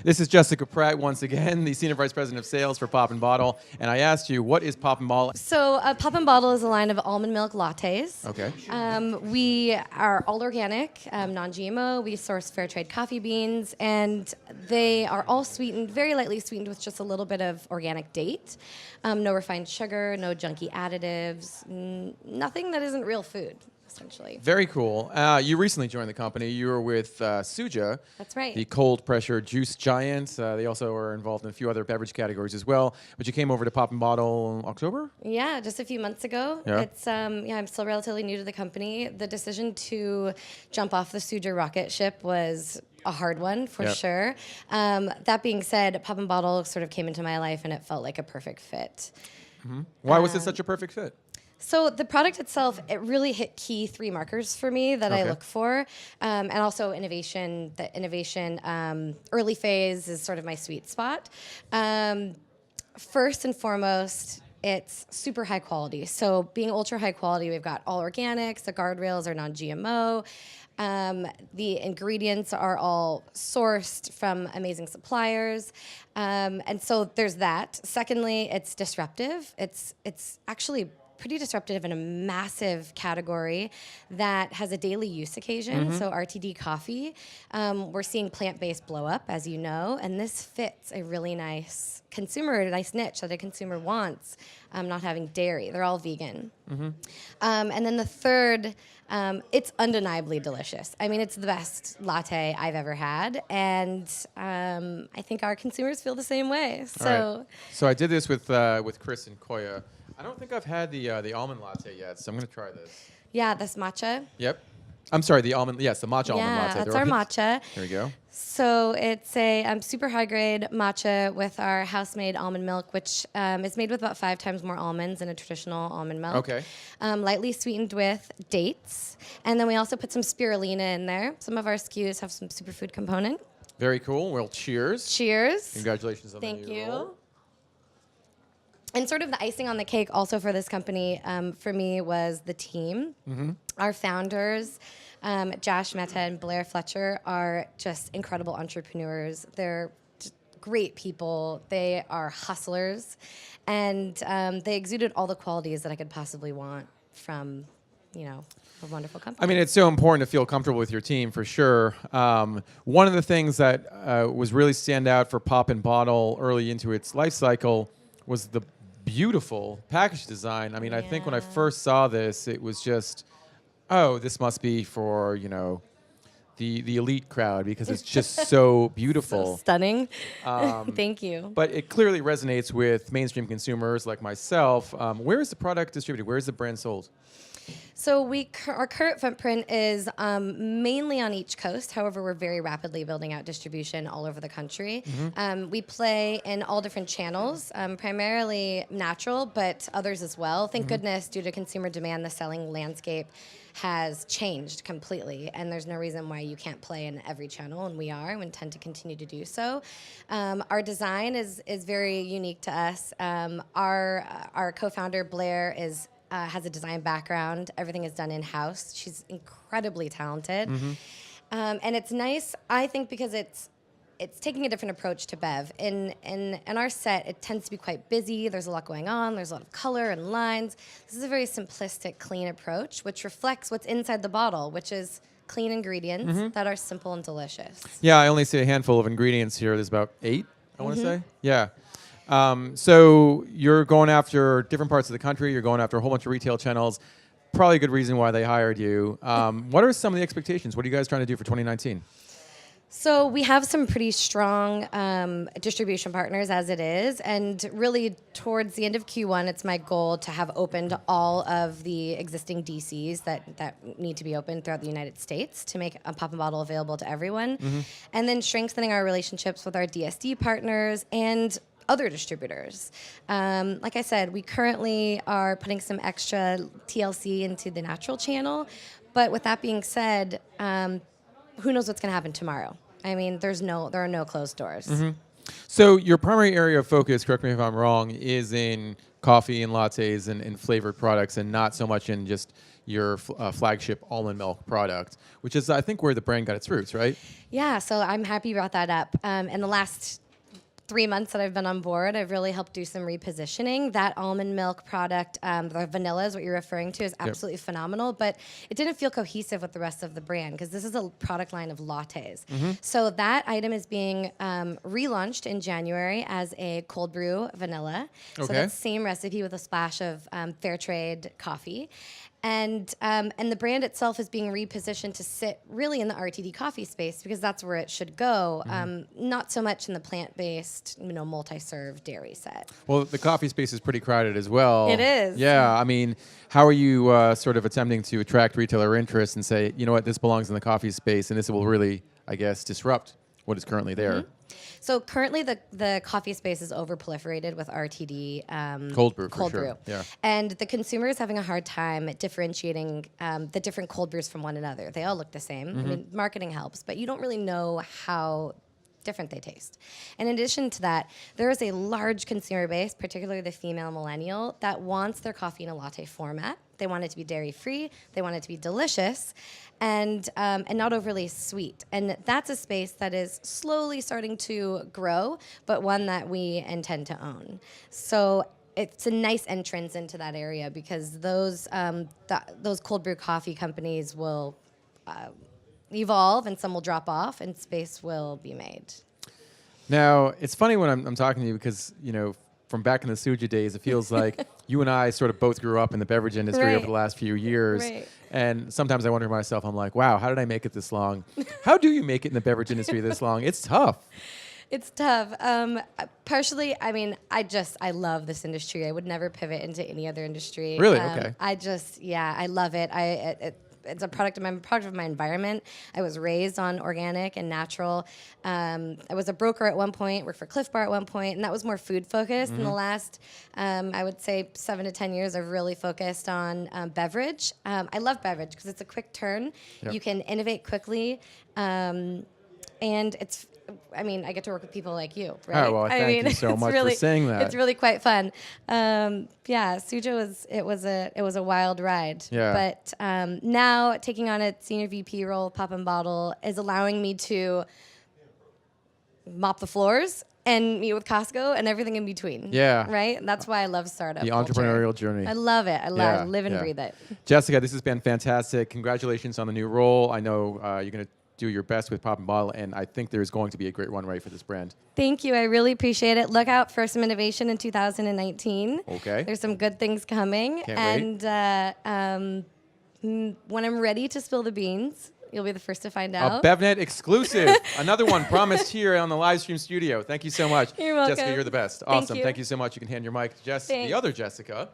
This is Jessica Pratt once again, the Senior Vice President of Sales for Pop and Bottle. And I asked you, what is Pop and Bottle? So Pop and Bottle is a line of almond milk lattes. Okay. We are all organic, non-GMO. We source fair trade coffee beans, and they are all sweetened, very lightly sweetened with just a little bit of organic date. No refined sugar, no junky additives, nothing that isn't real food, essentially. Very cool. You recently joined the company. You were with Suja. That's right. The cold pressure juice giant. They also are involved in a few other beverage categories as well. But you came over to Pop and Bottle in October? Yeah, just a few months ago. Yeah. It's I'm still relatively new to the company. The decision to jump off the Suja rocket ship was a hard one for sure. That being said, Pop and Bottle sort of came into my life and it felt like a perfect fit. Mm-hmm. Why was it such a perfect fit? So the product itself, it really hit key 3 markers for me that I look for, and also innovation. The innovation early phase is sort of my sweet spot. First and foremost, it's super high quality. So being ultra high quality, we've got all organics. The guardrails are non-GMO. The ingredients are all sourced from amazing suppliers. And so there's that. Secondly, it's disruptive. It's actually pretty disruptive in a massive category that has a daily use occasion. So RTD coffee, we're seeing plant-based blow up, as you know, and this fits a really nice niche that a consumer wants, not having dairy. They're all vegan. And then the third, it's undeniably delicious. I mean, it's the best latte I've ever had, and I think our consumers feel the same way. So, So I did this with Chris and Koya. I don't think I've had the almond latte yet, so I'm going to try this. yeah, this matcha. Yep. I'm sorry, the almond, yes, the matcha almond latte. Yeah, that's our matcha. There we go. So it's a super high-grade matcha with our house-made almond milk, which is made with about 5 times more almonds than a traditional almond milk. Okay. Lightly sweetened with dates. And then we also put some spirulina in there. Some of our SKUs have some superfood component. Very cool. Well, cheers. Cheers. Congratulations on Thank the new you. role. And sort of the icing on the cake also for this company, for me, was the team. Our founders, Josh Mehta and Blair Fletcher, are just incredible entrepreneurs. They're just great people. They are hustlers. And they exuded all the qualities that I could possibly want from, a wonderful company. I mean, it's so important to feel comfortable with your team, for sure. One of the things that was really stand out for Pop and Bottle early into its life cycle was the beautiful package design. I mean, I think when I first saw this, it was just, oh, this must be for, the elite crowd, because it's just so beautiful. So stunning. Thank you. But it clearly resonates with mainstream consumers like myself. Where is the product distributed? Where is the brand sold? So our current footprint is mainly on each coast. However, we're very rapidly building out distribution all over the country. We play in all different channels, primarily natural, but others as well. Thank goodness, due to consumer demand, the selling landscape has changed completely, and there's no reason why you can't play in every channel, and we are and intend to continue to do so. Our design is very unique to us. Our co-founder, Blair, has a design background. Everything is done in-house. She's incredibly talented. And it's nice, I think, because it's taking a different approach to Bev. In our set, it tends to be quite busy. There's a lot going on. There's a lot of color and lines. This is a very simplistic, clean approach, which reflects what's inside the bottle, which is clean ingredients that are simple and delicious. Yeah, I only see a handful of ingredients here. There's about 8, I want to say. Yeah. So you're going after different parts of the country. You're going after a whole bunch of retail channels. Probably a good reason why they hired you. What are some of the expectations? What are you guys trying to do for 2019? So we have some pretty strong distribution partners as it is, and really towards the end of Q1, it's my goal to have opened all of the existing DCs that need to be opened throughout the United States to make a Pop and Bottle available to everyone, and then strengthening our relationships with our DSD partners and other distributors. Like I said, we currently are putting some extra TLC into the natural channel, but with that being said, who knows what's going to happen tomorrow? I mean, there are no closed doors. So your primary area of focus, correct me if I'm wrong, is in coffee and lattes and flavored products, and not so much in just your flagship almond milk product, which is, I think, where the brand got its roots, right? Yeah, so I'm happy you brought that up. In the last 3 months that I've been on board, I've really helped do some repositioning. That almond milk product, the vanilla is what you're referring to, is absolutely phenomenal, but it didn't feel cohesive with the rest of the brand because this is a product line of lattes. So that item is being relaunched in January as a cold brew vanilla. So that's same recipe with a splash of fair trade coffee. And the brand itself is being repositioned to sit really in the RTD coffee space because that's where it should go. Not so much in the plant-based, multi-serve dairy set. Well, the coffee space is pretty crowded as well. It is. Yeah, I mean, how are you sort of attempting to attract retailer interest and say, you know what, this belongs in the coffee space, and this will really, I guess, disrupt what is currently there? So currently the coffee space is over proliferated with RTD Cold brew, cold for sure. brew. Yeah. And the consumer is having a hard time at differentiating the different cold brews from one another. They all look the same. I mean, marketing helps, but you don't really know how different they taste. And in addition to that, there is a large consumer base, particularly the female millennial, that wants their coffee in a latte format. They want it to be dairy-free. They want it to be delicious, and not overly sweet. And that's a space that is slowly starting to grow, but one that we intend to own. So it's a nice entrance into that area because those cold brew coffee companies will evolve, and some will drop off, and space will be made. Now, it's funny when I'm talking to you because, from back in the Suja days, it feels like you and I sort of both grew up in the beverage industry over the last few years. Right. And sometimes I wonder to myself, I'm like, wow, how did I make it this long? How do you make it in the beverage industry this long? It's tough. It's tough. Partially, I mean, I love this industry. I would never pivot into any other industry. Really? Okay. I love it. It's a product of my environment. I was raised on organic and natural. I was a broker at one point, worked for Cliff Bar at one point, and that was more food focused. In the last, I would say 7 to 10 years, I've really focused on beverage. I love beverage because it's a quick turn. Yep. You can innovate quickly, and I get to work with people like you, right? Oh, well, thank you so much for saying that. It's really quite fun. Suja was a wild ride. Yeah. But now taking on a senior VP role, Pop and Bottle, is allowing me to mop the floors and meet with Costco and everything in between. Yeah. Right? And that's why I love startup The culture. entrepreneurial journey. I love it. I live and breathe it. Jessica, this has been fantastic. Congratulations on the new role. I know you're going to do your best with Pop and Bottle, and I think there's going to be a great runway for this brand. Thank you. I really appreciate it. Look out for some innovation in 2019. Okay. There's some good things coming. Can't wait. When I'm ready to spill the beans, you'll be the first to find out. A BevNet exclusive. Another one promised here on the Livestream studio. Thank you so much. You're welcome. Jessica, you're the best. Thank Awesome. you. Thank you so much. You can hand your mic to Thanks. the other Jessica.